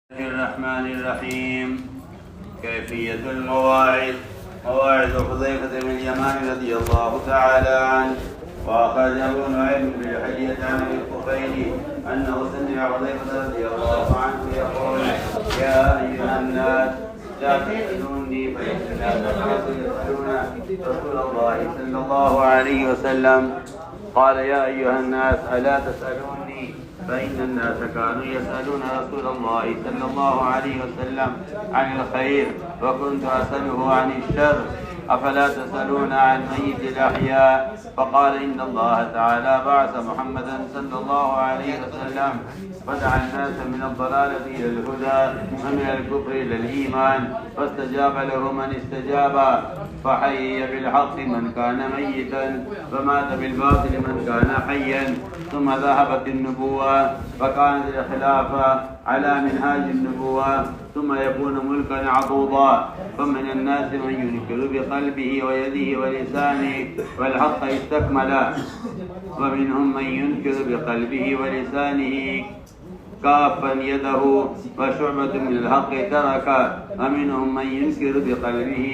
الرحمن الرحيم. كيفية المواعظ. مواعظ حذيفة بن اليمان رضي الله تعالى عنه. وأخرج ابن نعيم بالحلية عن الكفيل أنه سمع حذيفة رضي الله عنه يقول: يا أيها الناس لا تسألوني فإن الناس يسألون رسول الله صلى الله عليه وسلم. قال: يا أيها الناس ألا تسألوني فإن الناس كانوا يسألون رسول الله صلى الله عليه وسلم عن الخير وكنت أسأله عن الشر أفلا تسألون عن ميت الأحياء. فقال: إن الله تعالى بعث محمدا صلى الله عليه وسلم فدعا الناس من الضلالة إلى الهدى ومن الكفر إلى الإيمان فاستجاب له من استجاب فحيي بالحق من كان ميتا ومات بالباطل من كان حيا. ثم ذهبت النبوة فكانت الخلافة على منهاج النبوة ثم يكون ملكا عضوضا. فمن الناس من ينكر بقلبه ويده ولسانه والحق استكمل ومنهم من ينكر بقلبه ولسانه كافا يده وشعبة من الحق ترك ومنهم من ينكر بقلبه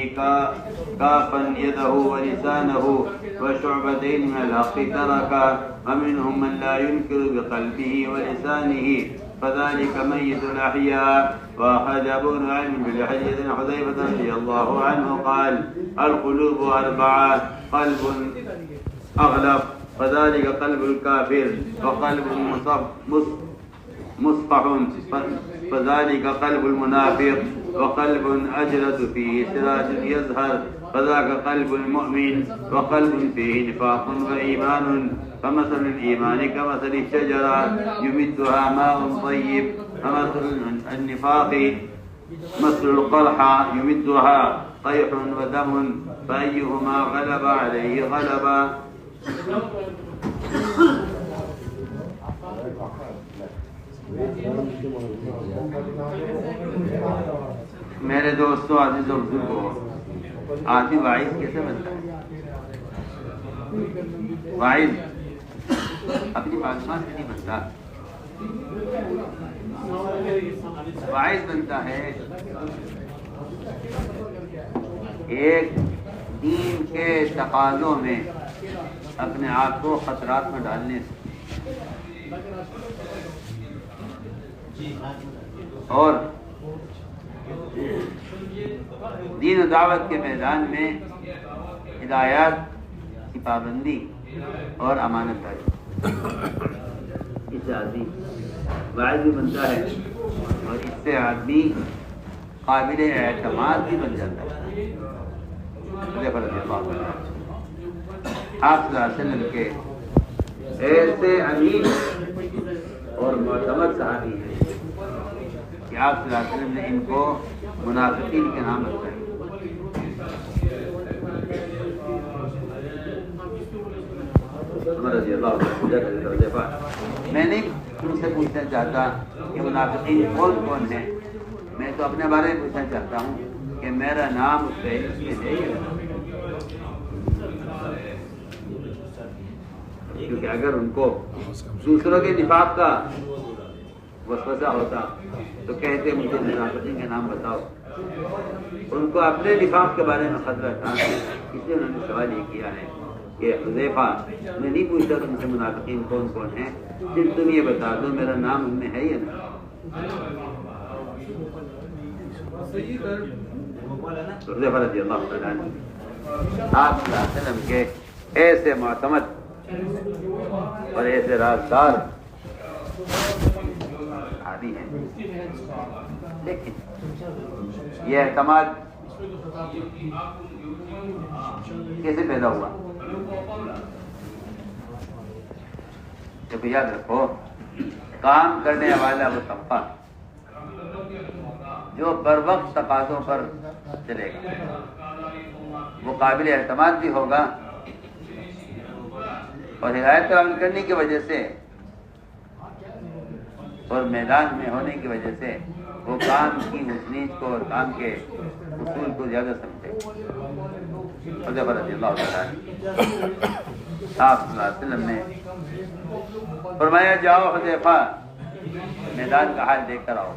كافا يده ولسانه وشعبتين من الحق ترك ومنهم من لا ينكر بقلبه ولسانه فذلك ميت الأحياء. وأخرج ابن نعيم بالحلية عن حذيفة رضي الله عنه قال: القلوب أربعة: قلب أغلق فذلك قلب الكافر وقلب مصفح فذلك قلب المنافق وقلب أجرد فيه سراج يزهر فذاك قلب المؤمن وقلب فيه نفاق وإيمان. فمثل الإيمان كمثل الشجرة يمدها ماء طيب فمثل النفاق مثل القرحة يمدها طيح ودم فأيهما غلب عليه غلبا. میرے دوستوں، عزیز و بزرگوں، آدمی واعظ کیسے بنتا ہے؟ واعظ اپنی معلومات سے نہیں بنتا. واعظ بنتا ہے ایک دین کے تقاضوں میں اپنے آپ کو خطرات میں ڈالنے سے اور دین و دعوت کے میدان میں ہدایات کی پابندی اور امانت داری. اس سے آدمی واعظ بھی بنتا ہے اور اس سے آدمی قابل اعتماد بھی بن جاتا ہے. آپ صلی اللہ علیہ وسلم کے ایسے امین اور معتمد صحابی ہیں کہ آپ صلی اللہ علیہ وسلم نے ان کو منافقین کے نام رکھا ہے. میں نہیں تم سے پوچھنا چاہتا کہ منافقین کون کون ہیں، میں تو اپنے بارے میں پوچھنا چاہتا ہوں کہ میرا نام اس میں ہے. کیونکہ اگر ان کو دوسروں کے نفاق کا وسوسہ ہوتا تو کہتے مجھے منافقین کے نام بتاؤ. ان کو اپنے نفاق کے بارے میں خطرہ تھا، اس لیے انہوں نے سوال یہ کیا ہے کہ حذیفہ میں نہیں پوچھتا تم سے منافقین کون کون ہیں، صرف تم یہ بتا دو میرا نام ان میں ہے یا نہیں. حذیفہ رضی اللہ عنہ آپ صلی اللہ علیہ وسلم کے ایسے معتمد اور ایسے رازدار عادی ہیں. لیکن یہ اعتماد کیسے پیدا ہوا؟ جب یاد رکھو، کام کرنے والا وہ طبقہ جو بر وقت تقاضوں پر چلے گا وہ قابل اعتماد بھی ہوگا اور ہدایت عمل کرنے کی وجہ سے اور میدان میں ہونے کی وجہ سے وہ کام کی حسنیت کو اور کام کے اصول کو زیادہ سمجھے. حذیفہ رضی اللہ عنہ آپ صلی اللہ علیہ وسلم نے فرمایا: جاؤ حذیفہ میدان کا حال دیکھ کر آؤ۔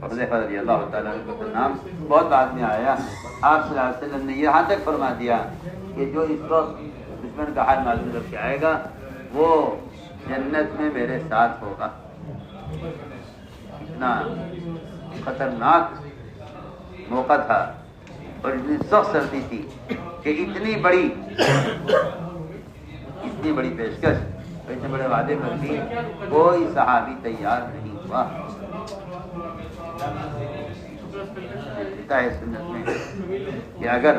حذیفہ رضی اللہ تعالیٰ عنہ کا نام بہت بعد میں آیا۔ آپ صلی اللہ علیہ وسلم نے یہاں تک فرما دیا کہ جو اس وقت دشمن کا حال معلوم رکھ کے آئے گا وہ جنت میں میرے ساتھ ہوگا۔ اتنا خطرناک موقع تھا اور اتنی سخت سردی تھی کہ اتنی بڑی پیشکش، اتنے بڑے وعدے پر بھی کوئی صحابی تیار نہیں ہوا۔ ہے سنت میں کہ اگر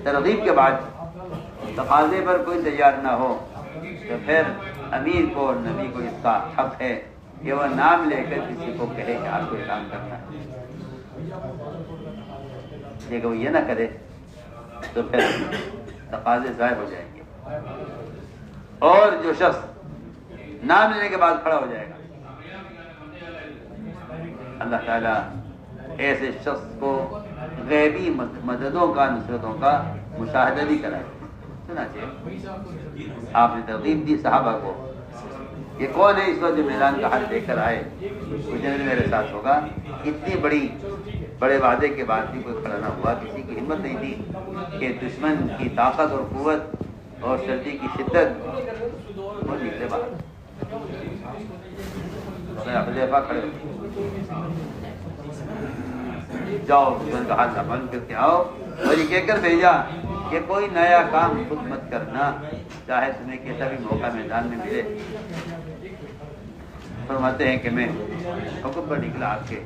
ترغیب کے بعد تقاضے پر کوئی تیار نہ ہو تو پھر امیر کو اور نبی کو اس کا حق ہے کہ وہ نام لے کر کسی کو کہے کہ آپ کو یہ کام کرنا ہے۔ لیکن وہ یہ نہ کرے تو پھر تقاضے ضائع ہو جائیں گے، اور جو شخص نام لینے کے بعد کھڑا ہو جائے گا اللہ تعالیٰ ایسے شخص کو غیبی مددوں کا، نصرتوں کا مشاہدہ بھی کرائے۔ چنانچہ آپ نے ترغیب دی صحابہ کو کہ کون ہے اس وقت جو میدان کا حال دیکھ کر آئے، وہ جنت میرے ساتھ ہوگا۔ اتنی بڑے وعدے کے بعد بھی کوئی کھڑا نہ ہوا، کسی کی ہمت نہیں تھی کہ دشمن کی طاقت اور قوت اور سردی کی شدت وہ نکلے باہر۔ حذیفہ کھڑے جاؤ دشمن کا حال معلوم کر کے آؤ، اور یہ کہہ کر بھیجا کہ کوئی نیا کام خود مت کرنا، چاہے تمہیں کیسا بھی موقع میدان میں ملے۔ فرماتے ہیں کہ میں حکم پر نکلا آپ کے،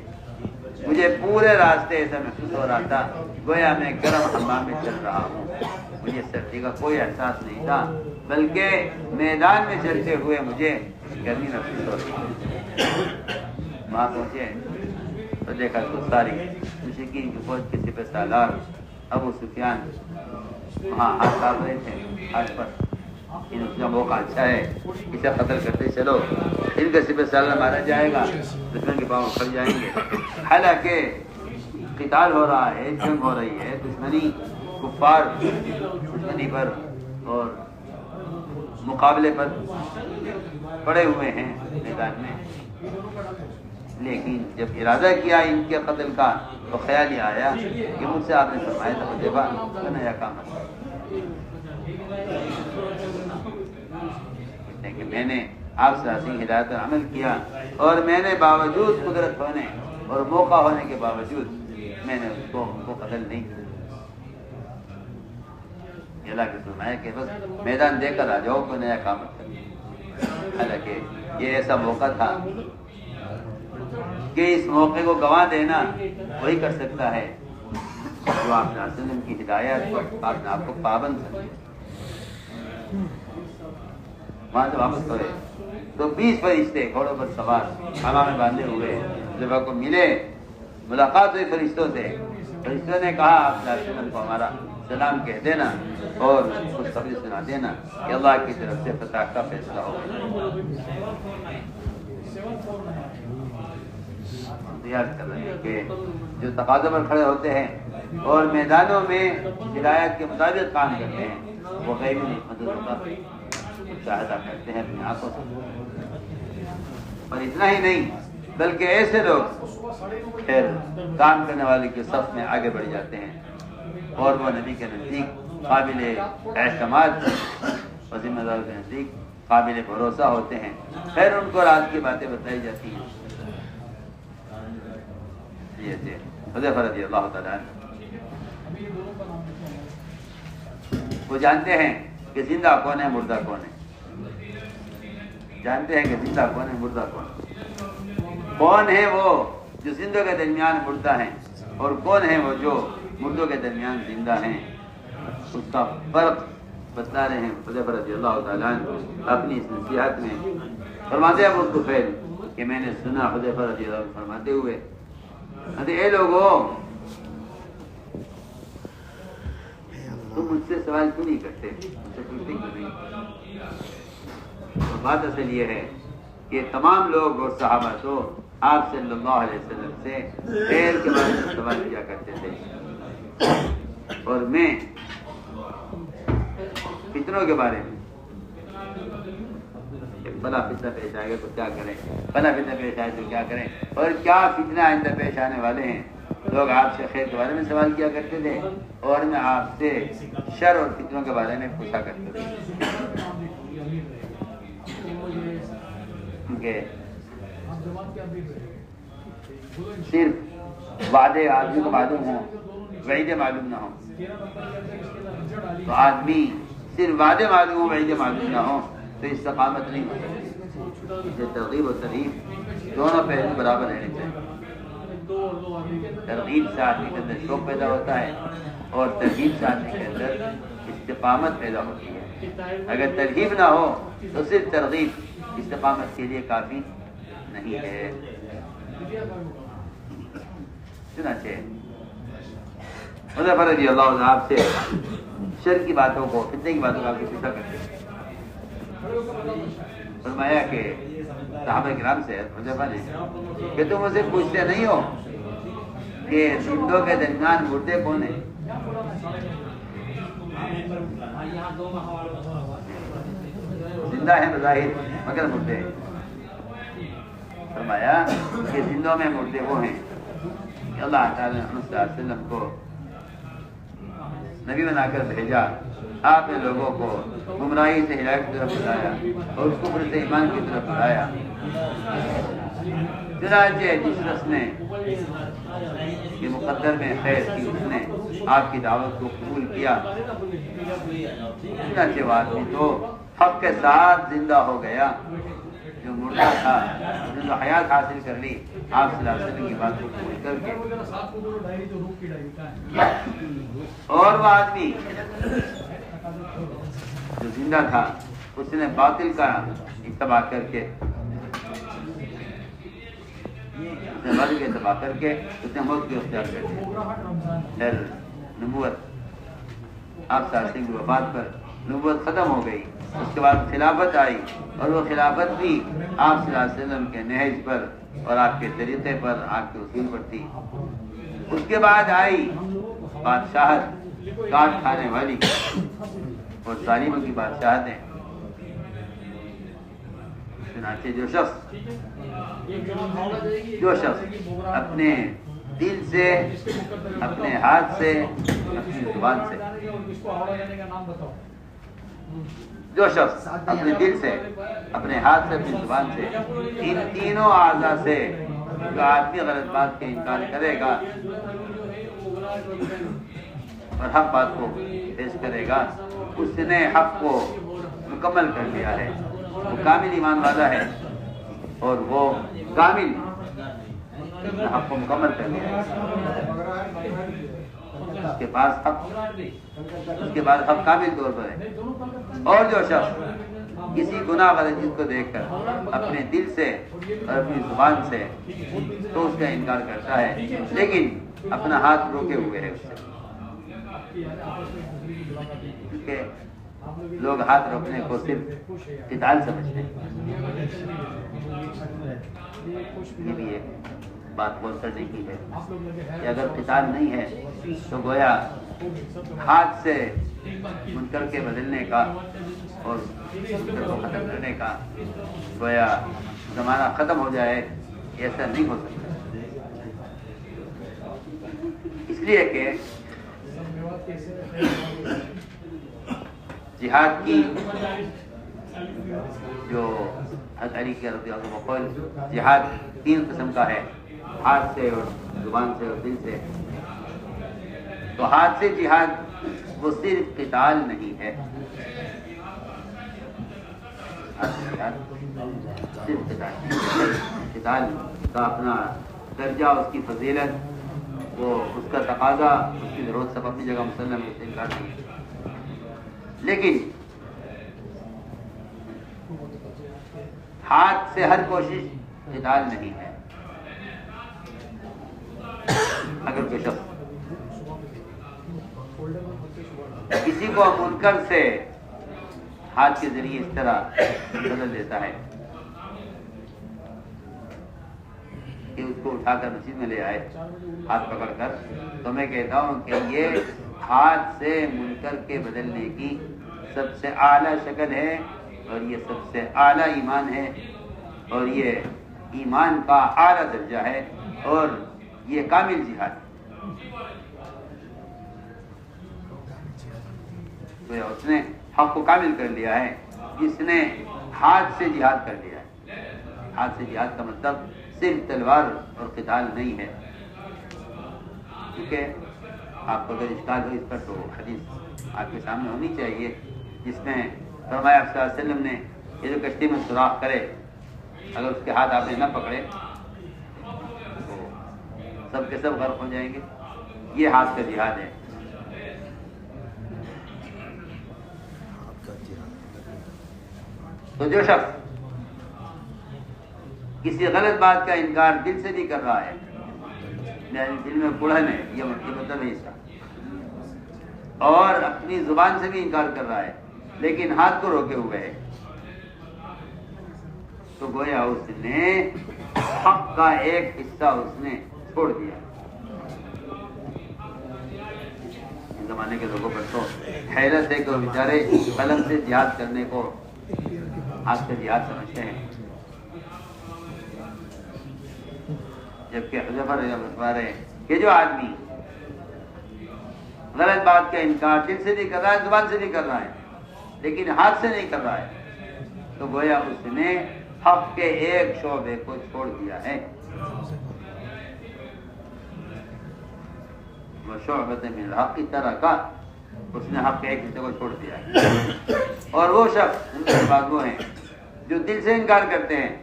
مجھے پورے راستے ایسا محسوس ہو رہا تھا گویا میں گرم حمام میں چل رہا ہوں۔ مجھے سردی کا کوئی احساس نہیں تھا، بلکہ میدان میں چلتے ہوئے مجھے گرمی محسوس ہو رہی تھی۔ وہاں پہنچے تو دیکھا تو ساری مشرکین کی فوج کے سپہ سالار ابو سفیان وہاں ہاتھ ڈال رہے تھے ہاتھ پر، ان کا موقع اچھا ہے، اسے قتل کرتے چلو، ان کا سپہ سالار مارا جائے گا، دشمن کے پاؤں کھڑ جائیں گے۔ حالانکہ قتال ہو رہا ہے، جنگ ہو رہی ہے، دشمنی کفار دشمنی پر اور مقابلے پر پڑے ہوئے ہیں میدان میں، لیکن جب ارادہ کیا ان کے قتل کا تو خیال یہ آیا کہ مجھ سے آپ نے فرمایا تھا حذیفہ نیا کام ہے کہ میں نے آپ سے ایسی ہدایت پر عمل کیا، اور میں نے باوجود قدرت ہونے اور موقع ہونے کے باوجود میں نے ان کو قتل نہیں کیا۔ اللہ کے فرمایا کہ بس میدان دے کر آ جاؤ، کوئی نیا کام مت کرو۔ حالانکہ یہ ایسا موقع تھا کہ اس موقع کو گنوا دینا وہی کر سکتا ہے جو آپ نے وسلم کی ہدایت پر آپ نے آپ کو پابند سمجھے۔ وہاں سے واپس کرے تو 20 فرشتے گھوڑوں پر سوار ہوا میں باندھے ہوئے جب کو ملے، ملاقات ہوئی فرشتوں سے۔ فرشتوں نے کہا آپ نے وسلم کو ہمارا سلام کہہ دینا اور خوشخبری سنا دینا کہ اللہ کی طرف سے فتح کا فیصلہ ہو۔ یاد کر رہے ہیں کہ جو تقاضے پر کھڑے ہوتے ہیں اور میدانوں میں ہدایت کے مطابق کام کرتے ہیں وہ غیبی مددوں کا مشاہدہ کرتے ہیں اپنی آنکھوں سے۔ اور اتنا ہی نہیں بلکہ ایسے لوگ پھر کام کرنے والے کے صف میں آگے بڑھ جاتے ہیں اور وہ نبی کے نزدیک قابل اعتماد اور ذمہ دار کے نزدیک قابل بھروسہ ہوتے ہیں۔ پھر ان کو رات کی باتیں بتائی جاتی ہیں۔ حذیفہ رضی اللہ تعالیٰ عنہ وہ جانتے ہیں کہ زندہ کون ہے مردہ کون ہے، جانتے ہیں کہ زندہ کون ہے مردہ کون ہے وہ جو زندوں کے درمیان مردہ ہیں اور کون ہے وہ جو مردوں کے درمیان زندہ ہیں، اس کا فرق بتا رہے ہیں حذیفہ رضی اللہ تعالیٰ عنہ اپنی اس نصیحت میں۔ فرماتے ہیں ابو طفیل کہ میں نے سنا حذیفہ رضی اللہ عنہ فرماتے ہوئے اے لوگوں تم مجھ سے سوال کیوں نہیں کرتے، مجھ سے پوچھتے کیوں نہیں؟ اور بات اصل یہ ہے کہ تمام لوگ اور صحابہ تو آپ صلی اللہ علیہ وسلم سے خیر کے بارے میں سوال کیا کرتے تھے، اور میں فتنوں کے بارے میں بلا فتنہ پیش آئے گا تو کیا کریں، بلا فتنہ پیش آئے تو کیا کریں، اور کیا فتنہ آئندہ پیش آنے والے ہیں۔ لوگ آپ سے خیر کے بارے میں سوال کیا کرتے تھے اور میں آپ سے شر اور فتنوں کے بارے میں پوچھا کرتے تھے، کیونکہ صرف وعدے آدمی کو معلوم ہوں، وعیدے معلوم نہ ہوں، تو آدمی صرف وعدے معلوم ہوں وعیدے معلوم نہ ہوں تو استقامت نہیں ہو سکتی۔ اسے ترغیب و ترہیب دونوں پہلو برابر رہنے چاہیے۔ ترغیب سے آدمی کے اندر شوق پیدا ہوتا ہے اور ترغیب سے آدمی کے اندر استقامت پیدا ہوتی ہے۔ اگر ترغیب نہ ہو تو صرف ترغیب استقامت کے لیے کافی نہیں ہے۔ چنانچہ حذیفہ رضی اللہ عنہ آپ سے شر کی باتوں کو، فتنے کی باتوں کو آپ کو پوچھا کرتے ہیں۔ فرمایا کہ صحابہ کرام سے حذیفہ نے کہ تم اسے پوچھتے نہیں ہو کہ زندوں کے درمیان مردے کون ہیں؟ زندہ ہیں بظاہر مگر مردے ہیں۔ فرمایا کہ زندوں میں مردے وہ ہیں کہ اللہ تعالیٰ نے محمد صلی اللہ علیہ وسلم کو نبی بنا کر بھیجا، آپ نے لوگوں کو گمراہی سے ہدایت کی طرف بلایا اور اس کفر سے ایمان کی طرف بلایا۔ چنانچہ جس شخص نے یہ مقدر میں خیر کی اس نے آپ کی دعوت کو قبول کیا، چنانچہ وہ آدمی تو حق کے ساتھ زندہ ہو گیا، جو مردہ تھا جو حیات حاصل کر لی آپ صلی اللہ علیہ وسلم کی بات کو قبول کر کے۔ اور وہ آدمی جو زندہ تھا اس نے باطل کا اتباع کر کے، اس نے مرد کے اتباع کر کے اس نے موت کی اختیار کر دی۔ پھر نبوت آپ صلی اللہ علیہ وسلم کی وفات پر نبوت ختم ہو گئی، اس کے بعد خلافت آئی اور وہ خلافت بھی آپ صلی اللہ علیہ وسلم کے نہج پر اور آپ کے طریقے پر، آپ کے اصول پر تھی۔ اس کے بعد آئی بادشاہت کاٹ کھانے والی اور ظالموں کی بادشاہتیں۔ چنانچہ جو شخص اپنے دل سے، اپنے ہاتھ سے، اپنی زبان سے، جو شخص اپنے دل سے، اپنے ہاتھ سے، اپنی زبان سے، ان تینوں اعضاء سے جو آدمی غلط بات کا انکار کرے گا اور حق بات کو پیش کرے گا، اس نے حق کو مکمل کر لیا ہے، وہ کامل ایمان والا ہے اور وہ کامل حق کو مکمل کر لیا ہے۔ اس کے پاس حق کامل طور پر ہے۔ اور جو شخص کسی گناہ غلط چیز کو دیکھ کر اپنے دل سے اور اپنی زبان سے تو اس کا انکار کرتا ہے، لیکن اپنا ہاتھ روکے ہوئے ہے اس سے، کیونکہ لوگ ہاتھ روکنے کو صرف قتال سمجھتے ہیں۔ یہ بھی ایک بات غور کرنے کی ہے کہ اگر قتال نہیں ہے تو گویا ہاتھ سے منکر کے بدلنے کا اور منکر کو ختم کرنے کا گویا زمانہ ختم ہو جائے، ایسا نہیں ہو سکتا۔ اس لیے کہ جہاد کی جو حضرت علی کے رضی اللہ عنہ قول، جہاد 3 قسم کا ہے، ہاتھ سے اور زبان سے اور دل سے۔ تو ہاتھ سے جہاد وہ صرف قتال نہیں ہے، صرف قتال کا اپنا درجہ، اس کی فضیلت، وہ اس کا تقاضا، اس کی ضرورت سب اپنی جگہ مسلم اس سے انکار نہیں ہے، لیکن ہاتھ سے ہر کوشش قتال نہیں ہے۔ اگر کوئی شخص کسی کو منکر سے ہاتھ کے ذریعے اس طرح بدل دیتا ہے کہ اس کو اٹھا کر مسجد میں لے آئے ہاتھ پکڑ کر، تو میں کہتا ہوں کہ یہ ہاتھ سے منکر کے بدلنے کی سب سے اعلیٰ شکل ہے اور یہ سب سے اعلیٰ ایمان ہے، اور یہ ایمان کا اعلیٰ درجہ ہے، اور یہ کامل جہاد ہے۔ تو اس نے حق کو کامل کر لیا ہے، جس نے ہاتھ سے جہاد کر لیا ہے۔ ہاتھ سے جہاد کا مطلب صرف تلوار اور قتال نہیں ہے، کیونکہ آپ کو اگر اشکال ہو اس پر تو حدیث آپ کے سامنے ہونی چاہیے، جس میں فرمایا آپ صلی اللہ علیہ وسلم نے یہ جو کشتی میں سوراخ کرے، اگر اس کے ہاتھ آپ نے نہ پکڑے تو سب کے سب غرق ہو جائیں گے۔ یہ ہاتھ کا جہاد ہے۔ تو جو شخص کسی غلط بات کا انکار دل سے نہیں کر رہا ہے، یعنی دل میں کڑھن ہے، یہ مطلب ہے اس کا، اور اپنی زبان سے بھی انکار کر رہا ہے لیکن ہاتھ کو روکے ہوئے ہے، تو گویا اس نے حق کا ایک حصہ اس نے چھوڑ دیا۔ اس زمانے کے لوگوں پر تو حیرت ہے کہ وہ بیچارے قلم سے جہاد کرنے کو ہاتھ سے جہاد سمجھتے ہیں، جبکہ حذیفہ بتا رہے ہیں کہ جو آدمی غلط بات کا انکار دل سے نہیں کر رہا ہے، زبان سے نہیں کر رہا ہے، لیکن ہاتھ سے نہیں کر رہا ہے، تو گویا اس نے حق کے ایک شعبے کو چھوڑ دیا ہے۔ وَشُعْبَةً مِنَ الْحَقِّ تَرَكَ، اس نے حق کے ایک حصے کو چھوڑ دیا ہے۔ اور وہ شخص، ان کے بعد وہ ہیں جو دل سے انکار کرتے ہیں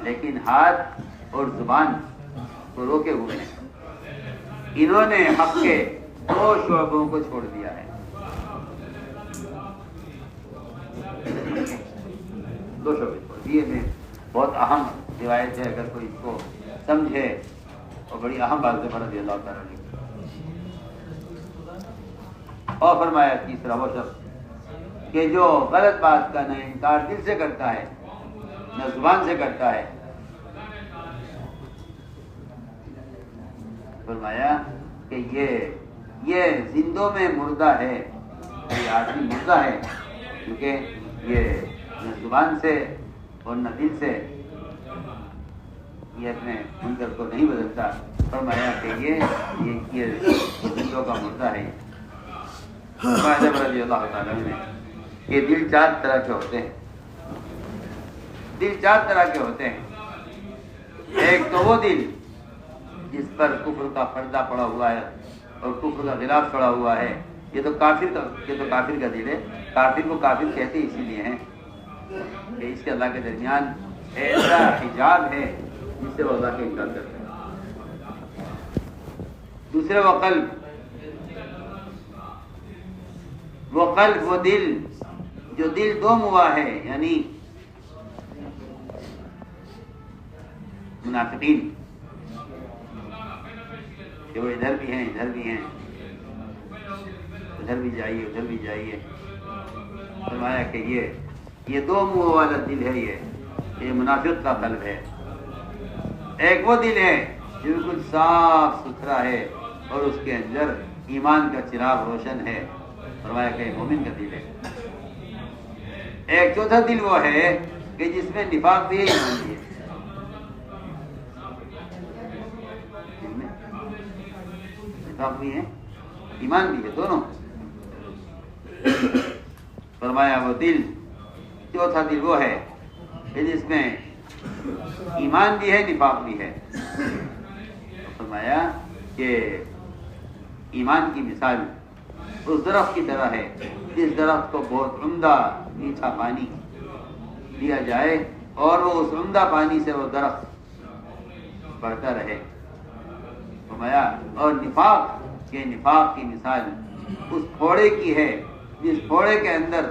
لیکن ہاتھ اور زبان کو روکے ہوئے ہیں، انہوں نے حق کے دو شعبوں کو چھوڑ دیا ہے۔ دو شعبے چھوڑ دیے ہیں۔ بہت اہم روایت ہے، اگر کوئی اس کو سمجھے، اور بڑی اہم بات ہے رضی اللہ تعالیٰ عنہ۔ اور فرمایا تیسرا وہ شخص کہ جو غلط بات کا نہ انکار دل سے کرتا ہے نہ زبان سے کرتا ہے، فرمایا کہ یہ زندوں میں مردہ ہے، یہ آدمی مردہ ہے، کیونکہ یہ نہ زبان سے اور نہ دل سے یہ اپنے منکر کو نہیں بدلتا۔ فرمایا کہ یہ زندوں کا مردہ ہے۔ رضی اللہ تعالیٰ نے یہ دل چار طرح کے ہوتے ہیں، دل چار طرح کے ہوتے ہیں۔ ایک تو وہ دل جس پر کفر کا پردہ پڑا ہوا ہے اور کفر کا غلاف پڑا ہوا ہے، یہ تو کافر کا دل ہے۔ کافر کو کافر کہتے اسی لیے ہیں کہ اس کے اللہ کے درمیان ایسا حجاب ہے جس سے وہ اللہ کے انکار کرتے ہیں۔ دوسرے وہ قلب، وہ دل جو دل دوم ہوا ہے، یعنی منافقین کہ وہ ادھر بھی ہیں ادھر بھی ہیں، ادھر بھی جائیے ادھر بھی جائیے۔ فرمایا کہ یہ دو منہ والا دل ہے، یہ منافق کا قلب ہے۔ ایک وہ دل ہے جو بالکل صاف ستھرا ہے اور اس کے اندر ایمان کا چراغ روشن ہے، فرمایا کہ مومن کا دل ہے۔ ایک چوتھا دل وہ ہے کہ جس میں نفاق بھی ہے، ایمان بھی ہے، نفاق بھی ہے ایمان بھی ہے، دونوں۔ فرمایا وہ دل، چوتھا دل وہ ہے کہ جس میں ایمان بھی ہے نفاق بھی ہے۔ فرمایا کہ ایمان کی مثال اس درخت کی طرح ہے جس درخت کو بہت عمدہ میٹھا پانی دیا جائے اور وہ اس عمدہ پانی سے وہ درخت بڑھتا رہے۔ فرمایا اور نفاق کی مثال اس پھوڑے کی ہے جس پھوڑے کے اندر،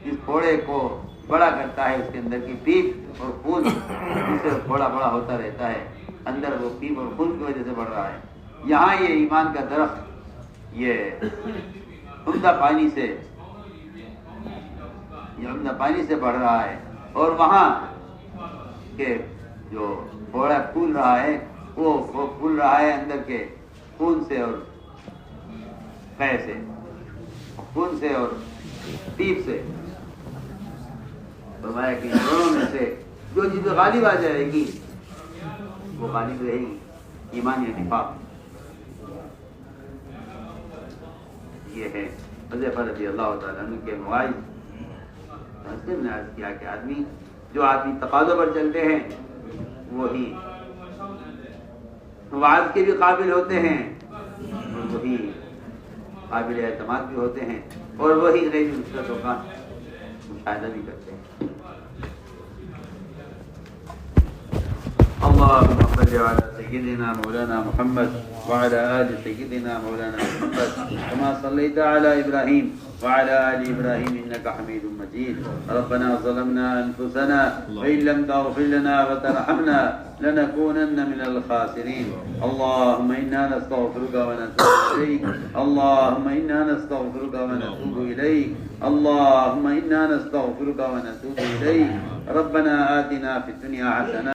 جس پھوڑے کو بڑا کرتا ہے اس کے اندر کی پیپ اور خون، جس سے پھوڑا بڑا ہوتا رہتا ہے، اندر وہ پیپ اور خون کی وجہ سے بڑھ رہا ہے۔ یہاں یہ ایمان کا درخت یہ عمدہ پانی سے بڑھ رہا ہے، اور وہاں کے جو پھوڑا پھول رہا ہے وہ پھول رہا ہے اندر کے خون سے اور ترتیب سے فرمایا کہ ان دونوں میں سے جو چیز غالب آ جائے گی وہ غالب رہے گی، ایمان یا نفاق۔ یہ ہے حذیفہ رضی اللہ تعالیٰ عنہ کے مواعظ۔ مسلم نے عرض کیا کہ جو آدمی تقاضوں پر چلتے ہیں وہی وعظ کے بھی قابل ہوتے ہیں اور وہی قابل اعتماد بھی ہوتے ہیں اور وہی غیر نصرتوں کا مشاہدہ بھی کرتے ہیں۔ اللهم صل على سيدنا مولانا محمد وعلى آل سيدنا مولانا محمد كما صليت على إبراهيم وعلى آل إبراهيم إنك حميد مجيد. ربنا ظلمنا أنفسنا وإن لم تغفر لنا وترحمنا لنكونن من الخاسرين. اللهم إنا نستغفرك ونتوب إليك. اللهم إنا نستغفرك ونتوب إليك. اللهم إنا نستغفرك ونتوب إليك. ربنا آتنا في الدنيا حسنة